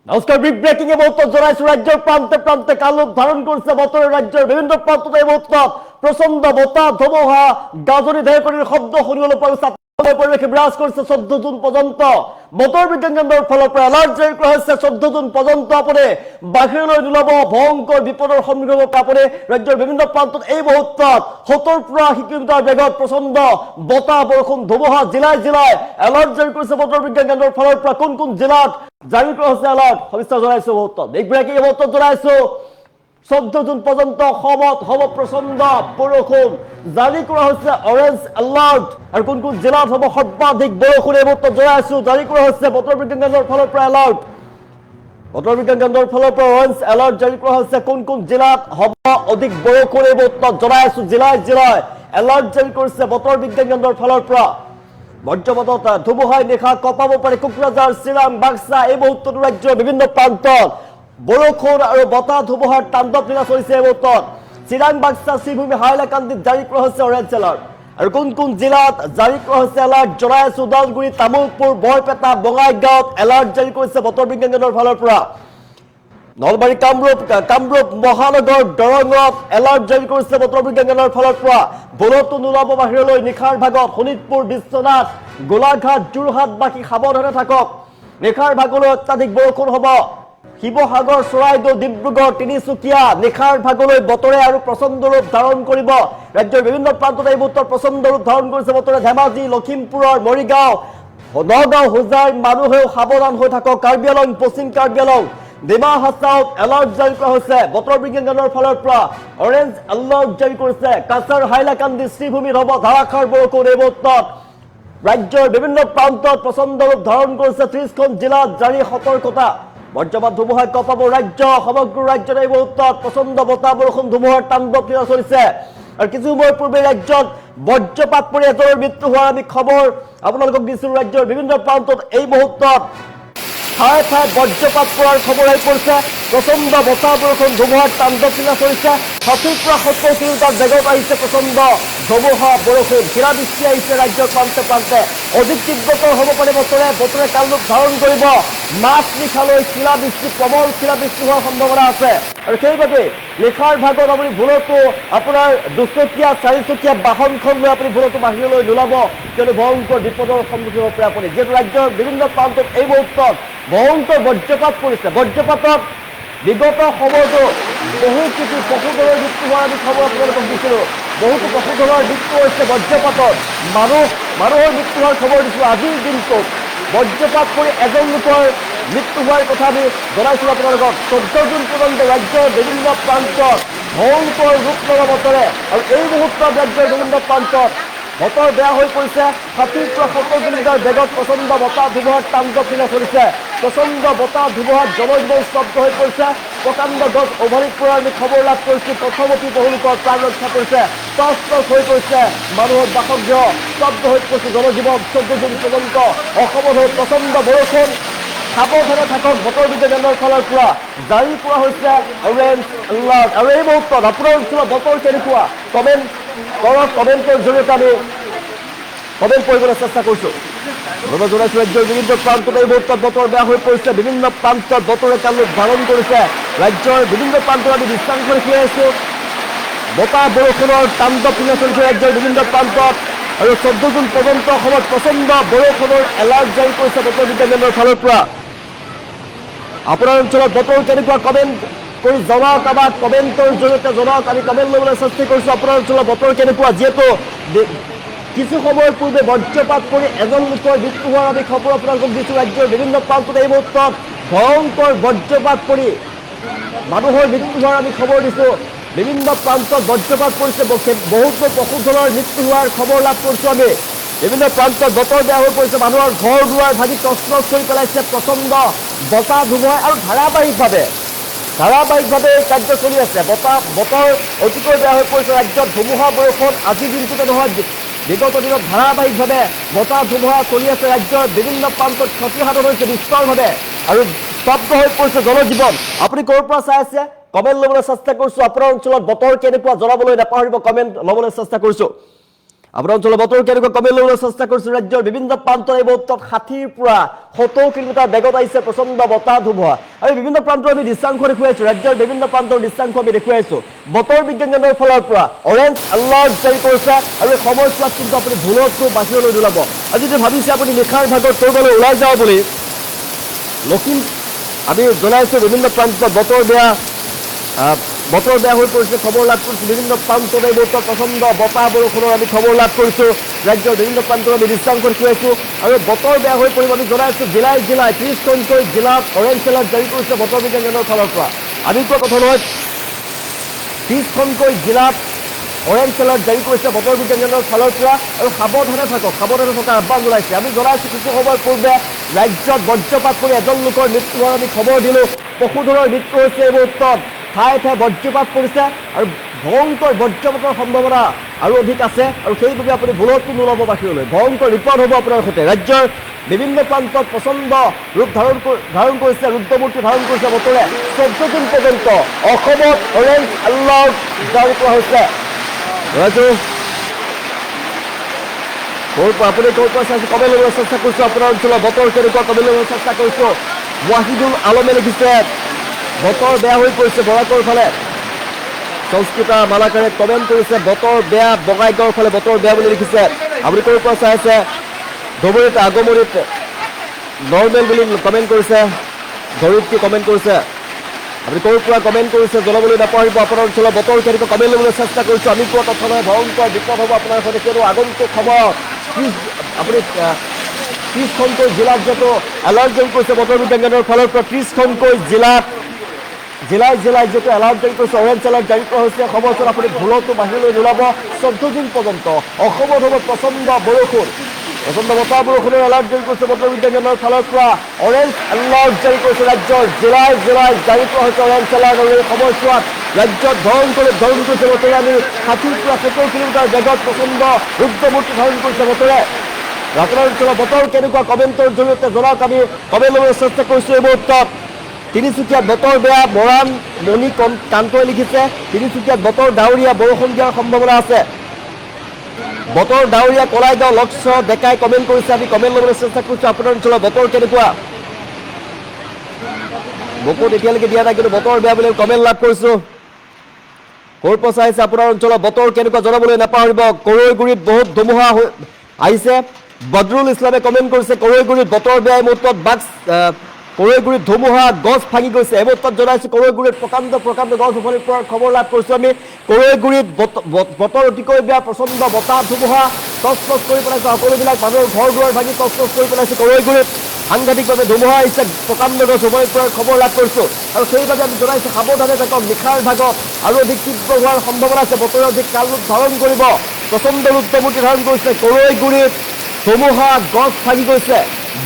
নমস্কার, big breaking a মুহূর্ত জড়াইছে রাজ্যের প্রান্তে প্রান্তে কালো ধারণ করছে বতরের রাজ্যের বিভিন্ন প্রান্ততে এই মুহূর্ত প্রচন্ড বতাহ ধুমুহা গাজনি ঢেউকনির শব্দ শুনিবলৈ পাইছে। পরিবেশে বিরাজ করছে 14 জুন পর্যন্ত বতৰ বিজ্ঞান কেন্দ্ৰৰ ফালৰ পৰা এলাৰ্ট জাৰি কৰা হৈছে। 14 জুন পৰ্যন্ত আপুনি বাহিৰলৈ নোলাব, ভয়ংকৰ বিপদৰ সন্মুখীন হ'ব আপুনি। ৰাজ্যৰ বিভিন্ন প্ৰান্তত এই মুহূৰ্তত 70 পৰা 80 কিলোমিটাৰ বেগত প্ৰচণ্ড বতাহ বৰষুণ ধুমুহা জিলাই জিলাই এলাৰ্ট জাৰি কৰিছে বতৰ বিজ্ঞান কেন্দ্ৰৰ ফালৰ পৰা। কোন কোন জিলাত জাৰি কৰা হৈছে এলাৰ্ট সবিস্তাৰ জনাইছো মুহূৰ্তত। বিগ ব্ৰেকিং মুহূৰ্তত জনাইছো 14 জুন পর্যন্ত অসমত হব প্রচন্ড বরষুণ, জারি করা হয়েছে অরেঞ্জ এলার্ট। আর কোন কোন জেলাত হব সর্বাধিক বরষুণ এই মুহূর্তে জনাইছো, জারি করা হয়েছে বতৰ বিজ্ঞান কেন্দ্ৰৰ ফালৰ পৰা এলাৰ্ট। বতৰ বিজ্ঞান কেন্দ্ৰৰ ফালৰ পৰা অৰেঞ্জ এলাৰ্ট জাৰি কৰা হৈছে। কোন কোন জেলাত হব অধিক বৰষুণ এই মুহূৰ্তে জনাইছো, জিলাই জিলাই এলাৰ্ট জাৰি কৰিছে বতৰ বিজ্ঞান কেন্দ্ৰৰ ফালৰ পৰা। বজ্ৰপাতত ধুমুহাই নিশা কঁপাব পাৰে কোকৰাঝাৰ, চিৰাং, বাক্সা এই মুহূৰ্তত ৰাজ্যৰ বিভিন্ন প্ৰান্তত বৰষুণ আৰু বতাহ ধুমুহাৰ তাণ্ডৱ লীলা চলিছে। এই মুহূৰ্তত চিৰাং, বাক্সা, শ্ৰীভূমি, হাইলাকান্দিত জাৰি কৰা হৈছে অৰেঞ্জ এলাৰ্ট। আৰু কোন কোন জিলাত জাৰি কৰা হৈছে এলাৰ্ট জনাইছো, ওদালগুৰি, তামুলপুৰ, বৰপেটা, বঙাইগাঁৱত এলাৰ্ট জাৰি কৰিছে বতৰ বিজ্ঞান কেন্দ্ৰৰ ফালৰ পৰা। নলবাৰী, কামৰূপ মহানগৰ, দৰঙত এলাৰ্ট জাৰি কৰিছে বতৰ বিজ্ঞান কেন্দ্ৰৰ ফালৰ পৰা। বৰষুণ নোলাব বাহিৰলৈ নিশাৰ ভাগত। শোণিতপুৰ, বিশ্বনাথ, গোলাঘাট, যোৰহাট বাকী সাৱধানে থাকক। নিশাৰ ভাগলৈ অত্যাধিক বৰষুণ হ'ব। শিৱসাগৰ, চৰাইদেউ, ডিব্ৰুগড়, তিনিচুকীয়া নিশাৰ ভাগলৈ বতৰে আৰু প্ৰচণ্ড ৰূপ ধাৰণ কৰিব। ৰাজ্যৰ বিভিন্ন প্ৰান্তত এই মুহূৰ্তত প্ৰচণ্ড ৰূপ ধাৰণ কৰিছে বতৰে। ধেমাজি, লখিমপুৰৰ, মৰিগাঁও, নগাঁও, হোজাইৰ মানুহেও সাৱধান হৈ থাকক। কাৰ্বি আংলং, পশ্চিম কাৰ্বি আংলং, ডিমা হাছাওত এলাৰ্ট জাৰি কৰা হৈছে বতৰ বিজ্ঞান কেন্দ্ৰৰ ফালৰ পৰা। অৰেঞ্জ এলাৰ্ট জাৰি কৰিছে। কাছাৰ, হাইলাকান্দি, শ্ৰীভূমিত হ'ব ধাৰাসাৰ বৰষুণ এই মুহূৰ্তত। ৰাজ্যৰ বিভিন্ন প্ৰান্তত প্ৰচণ্ড ৰূপ ধাৰণ কৰিছে। 30খন জিলাত জাৰি সতৰ্কতা। বজ্ৰপাত ধুমুহাই কঁপাব ৰাজ্য, সমগ্ৰ ৰাজ্যত এই মুহূৰ্তত প্ৰচণ্ড বতাহ বৰষুণ ধুমুহাৰ তাণ্ডৱ লীলা চলিছে। আৰু কিছু সময় পূৰ্বে ৰাজ্যত বজ্ৰপাত পৰি এজনৰ মৃত্যু হোৱাৰ আমি খবৰ আপোনালোকক দিছো। ৰাজ্যৰ বিভিন্ন প্ৰান্তত এই মুহূৰ্তত ঠায়ে ঠায়ে বজ্ৰপাত পৰাৰ খবৰ আহি পৰিছে। প্ৰচণ্ড বতাহ বৰষুণ ধুমুহাৰ তাণ্ডৱ লীলা চলিছে। 60 পৰা 70 কিলোমিটাৰ বেগত আহিছে প্ৰচণ্ড ধুমুহা বৰষুণ, শিলাবৃষ্টি আহিছে ৰাজ্যৰ প্ৰান্তে প্ৰান্তে। অধিক তীব্ৰতৰ হ'ব পাৰে বতৰে কাল ৰূপ ধাৰণ কৰিব। মাছ নিশালৈ শিলাবৃষ্টি, প্ৰবল শিলাবৃষ্টি হোৱাৰ সম্ভাৱনা আছে। আৰু সেইবাবে নিশাৰ ভাগত আপুনি ভুলতো আপোনাৰ দুচকীয়া, চাৰিচকীয়া বাহনখন লৈ আপুনি ভুলতো বাহিৰলৈ নোলাব, কিয়নো ভয়ংকৰ বিপদৰ সন্মুখীন হ'ব পাৰে আপুনি। যিহেতু ৰাজ্যৰ বিভিন্ন প্ৰান্তত এই মুহূৰ্তত ভয়ংকৰ বজ্ৰপাত পৰিছে। বজ্ৰপাতত বিগত সময়তো বহু কিছু পশুধনৰ মৃত্যু হোৱাৰ আমি খবৰ আপোনালোকক দিছিলোঁ। বহুতো পশুধনৰ মৃত্যু হৈছে বজ্ৰপাতত। মানুহৰ মৃত্যু হোৱাৰ খবৰ দিছিলোঁ। আজিৰ দিনটোত বজ্ৰপাত পৰি এজন লোকৰ মৃত্যু হোৱাৰ কথা আমি জনাইছিলোঁ আপোনালোকক। 14 জুন পৰ্যন্ত ৰাজ্যৰ বিভিন্ন প্ৰান্তত ভয়ংকৰ ৰূপ লোৱা বতৰে। আৰু এই মুহূৰ্তত ৰাজ্যৰ বিভিন্ন প্ৰান্তত বতৰ বেয়া হৈ পৰিছে। 60 পৰা 70 কিলোমিটাৰ বেগত প্ৰচণ্ড বতাহ ধুমুহাৰ তাণ্ডৱ লীলা চলিছে। প্ৰচণ্ড বতাহ ধুমুহাত জনজীৱন স্তব্ধ হৈ পৰিছে। প্ৰকাণ্ড গছ অভাৰিত পৰাৰ আমি খবৰ লাভ কৰিছোঁ। প্ৰথমতে বহুলোকৰ প্ৰাণ ৰক্ষা কৰিছে। তছ হৈ পৰিছে মানুহৰ বাসগৃহ, স্তব্ধ হৈ পৰিছে জনজীৱন। 14 জুন পৰ্যন্ত অসমত হৈ প্ৰচণ্ড বৰষুণ, সাৱধানে থাকক। বতৰ বিজ্ঞান কেন্দ্ৰৰ ফালৰ পৰা জাৰি কৰা হৈছে অৰেঞ্জ এলাৰ্ট। আৰু এই মুহূৰ্তত আপোনাৰ অঞ্চলত বতৰ কেনেকুৱা কমেণ্ট কৰক। কমেণ্টৰ জৰিয়তে আমি কমেণ্ট কৰিবলৈ চেষ্টা কৰিছোঁ। ধন্যবাদ জনাইছোঁ। ৰাজ্যৰ বিভিন্ন প্ৰান্তত এই মুহূৰ্তত বতৰ বেয়া হৈ পৰিছে। বিভিন্ন প্ৰান্তত বতৰে কাল ৰূপ ধাৰণ কৰিছে। ৰাজ্যৰ বিভিন্ন প্ৰান্তত আমি দৃষ্টান্ত দেখি আছোঁ। বতাহ বৰষুণৰ তাণ্ডৱ লীলা চলিছে ৰাজ্যৰ বিভিন্ন প্ৰান্তত। আৰু 14 জুন পৰ্যন্ত অসমত প্ৰচণ্ড বৰষুণৰ এলাৰ্ট জাৰি কৰিছে বতৰ বিজ্ঞান কেন্দ্ৰৰ ফালৰ পৰা। আপোনাৰ অঞ্চলত বতৰ কেনেকুৱা কমেণ্ট কৰি জনাওক। আমাক কমেণ্টৰ জৰিয়তে জনাওক, আমি কমেণ্ট ল'বলৈ চেষ্টা কৰিছোঁ। আপোনাৰ অঞ্চলত বতৰ কেনেকুৱা? যিহেতু কিছু সময়ৰ পূৰ্বে বজ্ৰপাত পৰি এজন লোকৰ মৃত্যু হোৱাৰ আমি খবৰ আপোনালোকক দিছোঁ। ৰাজ্যৰ বিভিন্ন প্ৰান্তত এই মুহূৰ্তত ভয়ংকৰ বজ্ৰপাত পৰি মানুহৰ মৃত্যু হোৱাৰ আমি খবৰ দিছোঁ। বিভিন্ন প্ৰান্তত বজ্ৰপাত পৰিছে। বহুতো পশুধনৰ মৃত্যু হোৱাৰ খবৰ লাভ কৰিছোঁ আমি। বিভিন্ন প্ৰান্তত বতৰ বেয়া হৈ পৰিছে। মানুহৰ ঘৰ দুৱাৰ ভাগি তছনছ কৰি পেলাইছে প্ৰচণ্ড বতাহ ধুমুহাই। আৰু ধাৰাবাহিকভাৱে কাৰ্য চলি আছে। বতৰ অতিকৈ বেয়া হৈ পৰিছে ৰাজ্যত। ধুমুহা বৰষুণ আজিৰ দিনটোতে নহয়, বিগত দিনত ধাৰাবাহিকভাৱে বতাহ ধুমুহা চলি আছে। ৰাজ্যৰ বিভিন্ন প্ৰান্তত ক্ষতিসাধন হৈছে বিস্তৰভাৱে। আৰু স্তব্ধ হৈ পৰিছে জনজীৱন। আপুনি ক'ৰ পৰা চাই আছে কমেণ্ট ল'বলৈ চেষ্টা কৰিছোঁ। আপোনাৰ অঞ্চলত বতৰ কেনেকুৱা জনাবলৈ নাপাহৰিব। কমেণ্ট ল'বলৈ চেষ্টা কৰিছোঁ। আপোনাৰ অঞ্চলৰ বতৰ কেনেকুৱা কমেই ল'বলৈ চেষ্টা কৰিছোঁ ৰাজ্যৰ বিভিন্ন প্ৰান্তৰ এই মুহূৰ্তত 60ৰ পৰা 70 কিলোমিটাৰ বেগত আহিছে প্ৰচণ্ড বতাহ ধুমুহা আৰু বিভিন্ন প্ৰান্তৰ আমি দৃশ্যাংশ দেখুৱাইছোঁ ৰাজ্যৰ বিভিন্ন প্ৰান্তৰ দৃশ্যাংশ আমি দেখুৱাইছোঁ বতৰ বিজ্ঞান কেন্দ্ৰৰ ফালৰ পৰা অৰেঞ্জ এলাৰ্ট জাৰি কৰিছে আৰু এই সময়ছোৱাত কিন্তু আপুনি ভুলতকৈ বাহিৰলৈ নোলাব আজি যদি ভাবিছে আপুনি নিশাৰ ভাগত ক'ৰবালৈ ওলাই যাওঁ বুলি আমি জনাইছোঁ বিভিন্ন প্ৰান্তত বতৰ বেয়া হৈ পৰিছে খবৰ লাভ কৰিছোঁ বিভিন্ন প্ৰান্তত এই মুহূৰ্তত প্ৰচণ্ড বতাহ বৰষুণৰ আমি খবৰ লাভ কৰিছোঁ ৰাজ্যৰ বিভিন্ন প্ৰান্তৰ আমি দৃশ্যাংশ দেখুৱাইছোঁ আৰু বতৰ বেয়া হৈ পৰিব আমি জনাইছোঁ জিলাই 30খনকৈ জিলাত অৰেঞ্জ এলাৰ্ট জাৰি কৰিছে বতৰ বিজ্ঞান কেন্দ্ৰৰ ফালৰ পৰা আমি কোৱা কথা নহয় 30খনকৈ জিলাত অৰেঞ্জ এলাৰ্ট জাৰি কৰিছে বতৰ বিজ্ঞান কেন্দ্ৰৰ ফালৰ পৰা আৰু সাৱধানে থকাৰ আহ্বান জনাইছে আমি জনাইছোঁ কিছু সময় পূৰ্বে ৰাজ্যত বজ্ৰপাত পৰি এজন লোকৰ মৃত্যু হোৱাৰ আমি খবৰ দিলোঁ পশুধনৰ মৃত্যু হৈছে এই মুহূৰ্তত ঠায়ে ঠায়ে বজ্ৰপাত পৰিছে আৰু ভয়ংকৰ বজ্ৰপাতৰ সম্ভাৱনা আৰু অধিক আছে আৰু সেইবাবে আপুনি ভুলতো নোলাব বাহিৰলৈ ভয়ংকৰ ৰিপৰ্ট হ'ব আপোনাৰ সৈতে ৰাজ্যৰ বিভিন্ন প্ৰান্তত প্ৰচণ্ড ৰূপ ধাৰণ কৰিছে ৰুদ্ৰমূৰ্তি ধাৰণ কৰিছে বতৰে 14 দিন পৰ্যন্ত অসমত অৰেঞ্জ এলাৰ্ট জাৰি কৰা হৈছে আপুনি ক'ৰ পৰা চাইছে কমেই ল'বলৈ চেষ্টা কৰিছোঁ আপোনাৰ অঞ্চলৰ বতৰ কেনেকুৱা কমেই ল'বলৈ চেষ্টা কৰিছোঁ ৱাহিদুল আলমে লিখিছে বতৰ বেয়া হৈ পৰিছে বৰাকৰ ফালে সংস্কৃতা মালাকাৰে কমেণ্ট কৰিছে বতৰ বেয়া বঙাইগাঁৱৰ ফালে বতৰ বেয়া বুলি লিখিছে আপুনি ক'ৰ পৰা চাই আছে ধুবুৰীত আগমৰিত নৰ্মেল বুলি কমেণ্ট কৰিছে ধৰিত্ৰী কমেণ্ট কৰিছে আপুনি ক'ৰ পৰা কমেণ্ট কৰিছে জনাবলৈ নাপাহৰিব আপোনাৰ অঞ্চলৰ বতৰ কেনেকুৱা কমেণ্ট ল'বলৈ চেষ্টা কৰিছোঁ আমি কোৱা কথা নহয় ভয়ংকৰ বিপদ হ'ব আপোনাৰ সৈতে কিয়নো আগন্তুক সময়ত আপুনি 30খনকৈ জিলাত যিহেতু এলাৰ্ট জাৰি কৰিছে বতৰ বিজ্ঞান কেন্দ্ৰৰ ফালৰ পৰা 30খনকৈ জিলাত যিহেতু এলাৰ্ট জাৰি কৰিছে অৰেঞ্জ এলাৰ্ট জাৰি কৰা হৈছে সময়ছোৱাত আপুনি ভুলতো বাহিৰলৈ নোলাব 14 দিন পৰ্যন্ত অসমত হ'ব প্ৰচণ্ড বতাহ বৰষুণৰ এলাৰ্ট জাৰি কৰিছে বতৰ বিজ্ঞান কেন্দ্ৰৰ ফালৰ পৰা অৰেঞ্জ এলাৰ্ট জাৰি কৰিছে ৰাজ্যৰ জিলাই জাৰি কৰা হৈছে অৰেঞ্জ এলাৰ্ট আৰু এই সময়ছোৱাত ৰাজ্যত ধাৰণ কৰিছে বতৰে আমি 60ৰ পৰা 70 কিলোমিটাৰ বেগত প্ৰচণ্ড ৰুদ্ৰমূৰ্তি ধাৰণ কৰিছে বতৰে আপোনাৰ অঞ্চলৰ বতৰ কেনেকুৱা কমেণ্টৰ জৰিয়তে জনাওক আমি কমেণ্ট ল'বলৈ চেষ্টা কৰিছোঁ এই মুহূৰ্তত তিনিচুকীয়াত বতৰ বেয়া মৰাণ মণি কান্তই লিখিছে তিনিচুকীয়াত বতৰ ডাৱৰীয়া বৰষুণ দিয়াৰ সম্ভাৱনা আছে বতৰ ডাৱৰীয়া কলাইগাঁও লক্ষ্য ডেকাই কমেণ্ট কৰিছে আমি কমেণ্ট ল'বলৈ চেষ্টা কৰিছোঁ আপোনাৰ অঞ্চলৰ বতৰ কেনেকুৱা বকুত এতিয়ালৈকে দিয়া নাই কিন্তু বতৰ বেয়া বুলি কমেণ্ট লাভ কৰিছোঁ ক'ৰ পৰা চাইছে আপোনাৰ অঞ্চলৰ বতৰ কেনেকুৱা জনাবলৈ নাপাহৰিব কৰৈগুৰিত বহুত ধুমুহা আহিছে বদৰুল ইছলামে কমেণ্ট কৰিছে কৰৈগুৰিত বতৰ বেয়া এই মুহূৰ্তত কৰৈগুৰিত ধুমুহা গছ ভাঙি গৈছে এই মুহূৰ্তত জনাইছোঁ কৰৈগুৰিত প্ৰকাণ্ড গছ উফলি পৰাৰ খবৰ লাভ কৰিছোঁ আমি কৰৈগুৰিত বতৰ অতিকৈ বেয়া প্ৰচণ্ড বতাহ ধুমুহা টচ কৰি পেলাইছে সকলোবিলাক মানুহৰ ঘৰ দুৱাৰ ভাঙি টচ কৰি পেলাইছে কৰৈগুৰিত সাংঘাতিকভাৱে ধুমুহা আহিছে প্ৰকাণ্ড গছ উফলি পৰাৰ খবৰ লাভ কৰিছোঁ আৰু সেইবাবে আমি জনাইছোঁ সাৱধানে থাকক নিশাৰ ভাগত আৰু অধিক তীব্ৰ হোৱাৰ সম্ভাৱনা আছে বতৰে অধিক কাল ৰূপ ধাৰণ কৰিব প্ৰচণ্ড ৰুদ্ৰমূৰ্তি ধাৰণ কৰিছে কৰৈগুৰিত ধুমুহা গছ ভাঙি গৈছে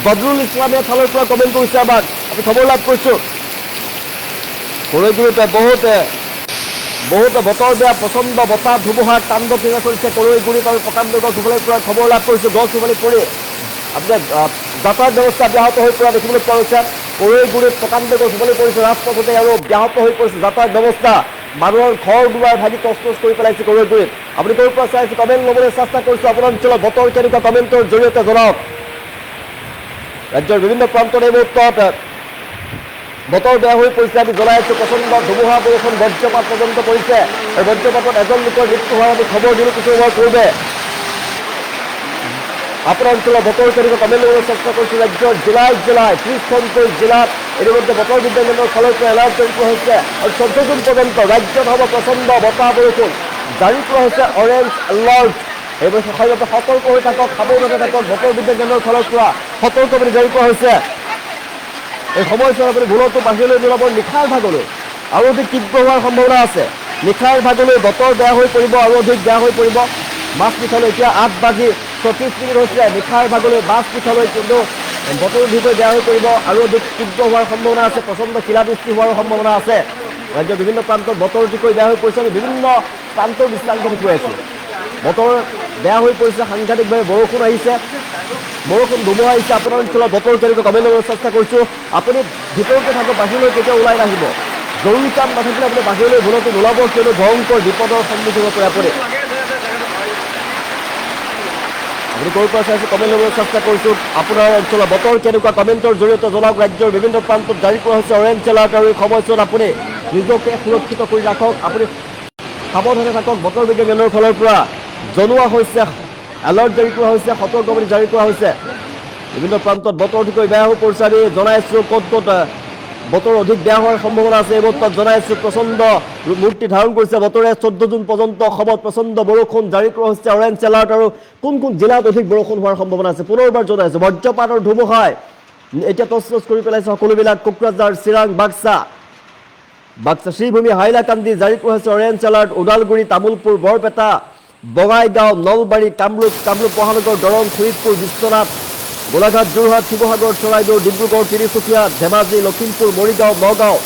বদৰুল ইছলামে ফালৰ পৰা কমেণ্ট কৰিছে আমাক আমি খবৰ লাভ কৰিছোঁ কৰৈগুৰিত বহুত বতৰ বেয়া প্ৰচণ্ড বতাহ ধুমুহাৰ তাণ্ডৱ ক্ৰীড়া চলিছে কৰৈগুৰিত আৰু প্ৰকাণ্ড গছ উভলি পৰাৰ খবৰ লাভ কৰিছোঁ গছ উভলি পৰি আপোনাৰ যাতায়াত ব্যৱস্থা ব্যাহত হৈ পৰা দেখিবলৈ পোৱা গৈছে কৰৈগুৰিত প্ৰকাণ্ড গছ উভলি পৰিছে ৰাজপথতে আৰু ব্যাহত হৈ পৰিছে যাতায়াত ব্যৱস্থা মানুহৰ ঘৰ দুৱাৰ ভাগি টচ কৰি পেলাইছে কৰৈগুৰিত আপুনি ক'ৰ পৰা চাইছে কমেণ্ট ল'বলৈ চেষ্টা কৰিছোঁ আপোনাৰ অঞ্চলত বতৰ কেনেকুৱা কমেণ্টৰ জৰিয়তে জনাওক ৰাজ্যৰ বিভিন্ন প্ৰান্তত এই মুহূৰ্তত বতৰ বেয়া হৈ পৰিছে আমি জনাইছোঁ প্ৰচণ্ড ধুমুহা বৰষুণ বজ্ৰপাত পৰ্যন্ত পৰিছে আৰু বজ্ৰপাতত এজন লোকৰ মৃত্যু হোৱাৰ আমি খবৰ দিলোঁ কিছু সময় পূৰ্বে আপোনাৰ অঞ্চলৰ বতৰ কেনেকুৱা কমেণ্ট ল'বলৈ চেষ্টা কৰিছোঁ ৰাজ্যৰ জিলাই 30খনকৈ জিলাত ইতিমধ্যে বতৰ বিজ্ঞান কেন্দ্ৰৰ ফালৰ পৰা এলাৰ্ট জাৰি কৰা হৈছে আৰু 14 দিন পৰ্যন্ত ৰাজ্যত হ'ব প্ৰচণ্ড বতাহ বৰষুণ জাৰি কৰা হৈছে অৰেঞ্জ এলাৰ্ট এই বিষয়ে সতৰ্ক হৈ থাকক সাৱধানে থাকক বতৰ বিজ্ঞান কেন্দ্ৰৰ ফালৰ পৰা সতৰ্কবাণী জাৰি কৰা হৈছে এই সময়ছোৱাত আপুনি ভুলতো বাহিৰলৈ নোলাব নিশাৰ ভাগলৈ আৰু অধিক তীব্ৰ হোৱাৰ সম্ভাৱনা আছে নিশাৰ ভাগলৈ বতৰ বেয়া হৈ পৰিব আৰু অধিক বেয়া হৈ পৰিব মাজনিশালৈ এতিয়া 8:34 হৈছে নিশাৰ ভাগলৈ মাজনিশালৈ কিন্তু বতৰ অধিককৈ বেয়া হৈ পৰিব আৰু অধিক তীব্ৰ হোৱাৰ সম্ভাৱনা আছে প্ৰচণ্ড শিলাবৃষ্টি হোৱাৰ সম্ভাৱনা আছে ৰাজ্যৰ বিভিন্ন প্ৰান্তত বতৰ অধিককৈ বেয়া হৈ পৰিছে আমি বিভিন্ন প্ৰান্তৰ দৃষ্টান্ত দেখুৱাই আছোঁ বতৰ বেয়া হৈ পৰিছে সাংঘাতিকভাৱে বৰষুণ আহিছে বৰষুণ ধুমুহা আহিছে আপোনাৰ অঞ্চলত বতৰ কেনেকৈ কমেণ্ট ল'বলৈ চেষ্টা কৰিছোঁ আপুনি ভিতৰতে থাকক বাহিৰলৈ কেতিয়াও ওলাই নাহিব জৰুৰী কাম নাথাকিলে আপুনি বাহিৰলৈ ভুলতো নোলাব কিয়নো ভয়ংকৰ বিপদৰ সন্মুখীন হ'ব পাৰে আপুনি আপুনি ক'ৰ পৰা চাইছে কমেণ্ট ল'বলৈ চেষ্টা কৰিছোঁ। আপোনাৰ অঞ্চলৰ বতৰ কেনেকুৱা কমেণ্টৰ জৰিয়তে জনাওক। ৰাজ্যৰ বিভিন্ন প্ৰান্তত জাৰি কৰা হৈছে অৰেঞ্জ এলাৰ্ট আৰু এই সময়ছোৱাত আপুনি নিজকে সুৰক্ষিত কৰি ৰাখক। আপুনি সাৱধানে থাকক। বতৰ বিজ্ঞান কেন্দ্ৰৰ ফালৰ পৰা জনোৱা হৈছে, এলাৰ্ট জাৰি কৰা হৈছে, সতৰ্কবাণী জাৰি কৰা হৈছে। বিভিন্ন প্ৰান্তত বতৰ অতিকৈ বেয়া হৈ পৰিছে। আমি জনাইছোঁ ক'ত ক'ত বতৰ অধিক বেয়া হোৱাৰ সম্ভাৱনা আছে। এই মুহূৰ্তত জনাইছোঁ প্ৰচণ্ড মূৰ্তি ধাৰণ কৰিছে বতৰে। 14 জুন পৰ্যন্ত অসমত প্ৰচণ্ড বৰষুণ জাৰি কৰা হৈছে অৰেঞ্জ এলাৰ্ট। আৰু কোন কোন জিলাত অধিক বৰষুণ হোৱাৰ সম্ভাৱনা আছে পুনৰবাৰ জনাইছোঁ। বজ্ৰপাত আৰু ধুমুহাই এতিয়া তছনছ কৰি পেলাইছে সকলোবিলাক। কোকৰাঝাৰ, চিৰাং, বাক্সা, শ্ৰীভূমি, হাইলাকান্দি জাৰি কৰা হৈছে অৰেঞ্জ এলাৰ্ট। ওদালগুৰি, তামুলপুৰ, বৰপেটা, বঙাইগাঁও, নলবাৰী, কামৰূপ মহানগৰ, দৰং, শোণিতপুৰ, বিশ্বনাথ, গোলাঘাট, যোৰহাট, শিৱসাগৰ, চৰাইদেউ, ডিব্ৰুগড়, তিনিচুকীয়া, ধেমাজি, লখিমপুৰ, মৰিগাঁও, নগাঁও,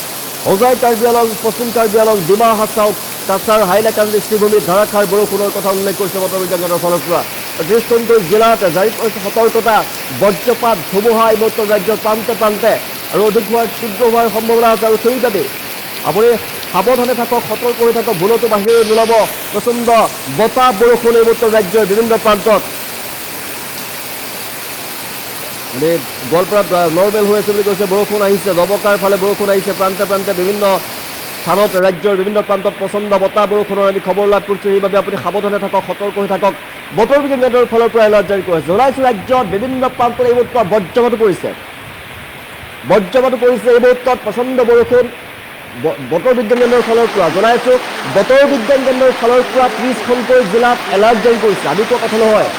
হোজাই, কাৰ্বি আলং, পশ্চিম কাৰ্বি আলং, ডিমা হাছাও, কাছাৰ, হাইলাকান্দি, শ্ৰীভূমি ধাৰাসাৰ বৰষুণৰ কথা উল্লেখ কৰিছে বতৰ বিজ্ঞান কেন্দ্ৰৰ ফালৰ পৰা। 30খনকৈ জিলাত জাৰি কৰিছে সতৰ্কতা। বজ্ৰপাত ধুমুহা এই মুহূৰ্তত ৰাজ্যৰ প্ৰান্তে প্ৰান্তে আৰু অধিক হোৱাৰ তীব্ৰ হোৱাৰ সম্ভাৱনা আছে। আৰু সেইবাবে আপুনি সাৱধানে থাকক, সতৰ্ক হৈ থাকক, ভুলতো বাহিৰলৈ নোলাব। প্ৰচণ্ড বতাহ বৰষুণ এই মুহূৰ্তত ৰাজ্যৰ বিভিন্ন প্ৰান্তত। মানে গোৱালপাৰাত নৰ্মেল হৈ আছে বুলি কৈছে, বৰষুণ আহিছে। দবকাৰ ফালে বৰষুণ আহিছে প্ৰান্তে প্ৰান্তে বিভিন্ন স্থানত ৰাজ্যৰ বিভিন্ন প্ৰান্তত প্ৰচণ্ড বতাহ বৰষুণৰ আমি খবৰ লাভ কৰিছোঁ। সেইবাবে আপুনি সাৱধানে থাকক, সতৰ্ক হৈ থাকক। বতৰ বিজ্ঞান কেন্দ্ৰৰ ফালৰ পৰা এলাৰ্ট জাৰি কৰা হৈছে। জনাইছোঁ ৰাজ্যত বিভিন্ন প্ৰান্তত এই মুহূৰ্তত বজ্ৰপাতো পৰিছে এই মুহূৰ্তত প্ৰচণ্ড বৰষুণ। বতৰ বিজ্ঞান কেন্দ্ৰৰ ফালৰ পৰা জনাইছোঁ, বতৰ বিজ্ঞান কেন্দ্ৰৰ ফালৰ পৰা 30খনকৈ জিলাত এলাৰ্ট জাৰি কৰিছে। আমি কোৱা কথা নহয়,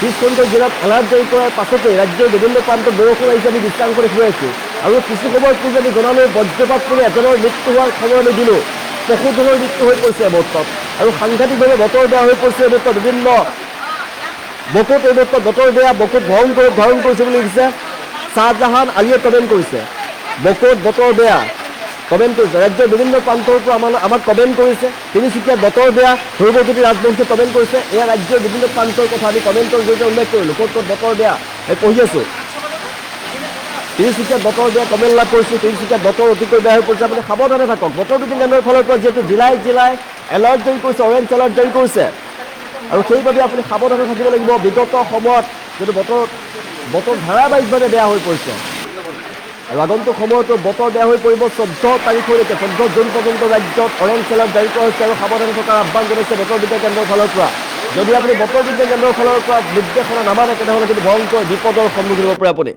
30খনকৈ জিলাত এলাৰ্ট জাৰি কৰাৰ পাছতে ৰাজ্যৰ বিভিন্ন প্ৰান্তত বৰষুণ আহিছে। আমি দৃষ্টান্ত দেখুৱাই আছোঁ। আৰু কিছু সময় পূৰ্বে আমি জনালোঁ বজ্ৰপাত পৰি এজনৰ মৃত্যু হোৱাৰ খবৰ আমি দিলোঁ। পশুজনৰ মৃত্যু হৈ পৰিছে এই মুহূৰ্তত। আৰু সাংঘাতিকভাৱে বতৰ বেয়া হৈ পৰিছে এই মুহূৰ্তত। বিভিন্ন বকুত এই মুহূৰ্তত বতৰ বেয়া, বকুত ভয়ংকৰ ধাৰণ কৰিছে বুলি লিখিছে শ্বাহজাহান আলিয়ে কমেণ্ট কৰিছে। বকুত বতৰ বেয়া কমেণ্ট কৰিছে। ৰাজ্যৰ বিভিন্ন প্ৰান্তৰ পৰা আমাক কমেণ্ট কৰিছে। তিনিচুকীয়াত বতৰ বেয়া, ধ্ৰুৱজ্যোতি ৰাজবংশীয়ে কমেণ্ট কৰিছে। এয়া ৰাজ্যৰ বিভিন্ন প্ৰান্তৰ কথা আমি কমেণ্টৰ জৰিয়তে উল্লেখ কৰিলোঁ। ক'ত ক'ত বতৰ বেয়া এই পঢ়ি আছোঁ। তিনিচুকীয়াত বতৰ বেয়া কমেণ্ট লাভ কৰিছোঁ। তিনিচুকীয়াত বতৰ অতিকৈ বেয়া হৈ পৰিছে। আপুনি সাৱধানে থাকক। বতৰ বিজ্ঞান কেন্দ্ৰৰ ফালৰ পৰা যিহেতু জিলাই জিলাই এলাৰ্ট জাৰি কৰিছে, অৰেঞ্জ এলাৰ্ট জাৰি কৰিছে। আৰু সেইবাবে আপুনি সাৱধানে থাকিব লাগিব। বিগত সময়ত যিহেতু বতৰ ধাৰাবাহিকভাৱে বেয়া হৈ পৰিছে আৰু আগন্তুক সময়তো বতৰ বেয়া হৈ পৰিব। 14 তাৰিখলৈকে 14 জুন পৰ্যন্ত ৰাজ্যত অৰেঞ্জ এলাৰ্ট জাৰি কৰা হৈছে আৰু সাৱধানে থকাৰ আহ্বান জনাইছে বতৰ বিজ্ঞান কেন্দ্ৰৰ ফালৰ পৰা। যদি আপুনি বতৰ বিজ্ঞান কেন্দ্ৰৰ ফালৰ পৰা নিৰ্দেশনা নামানে তেনেহ'লে কিন্তু ভয়ংকৰ বিপদৰ সন্মুখীন হ'ব পাৰে আপুনি।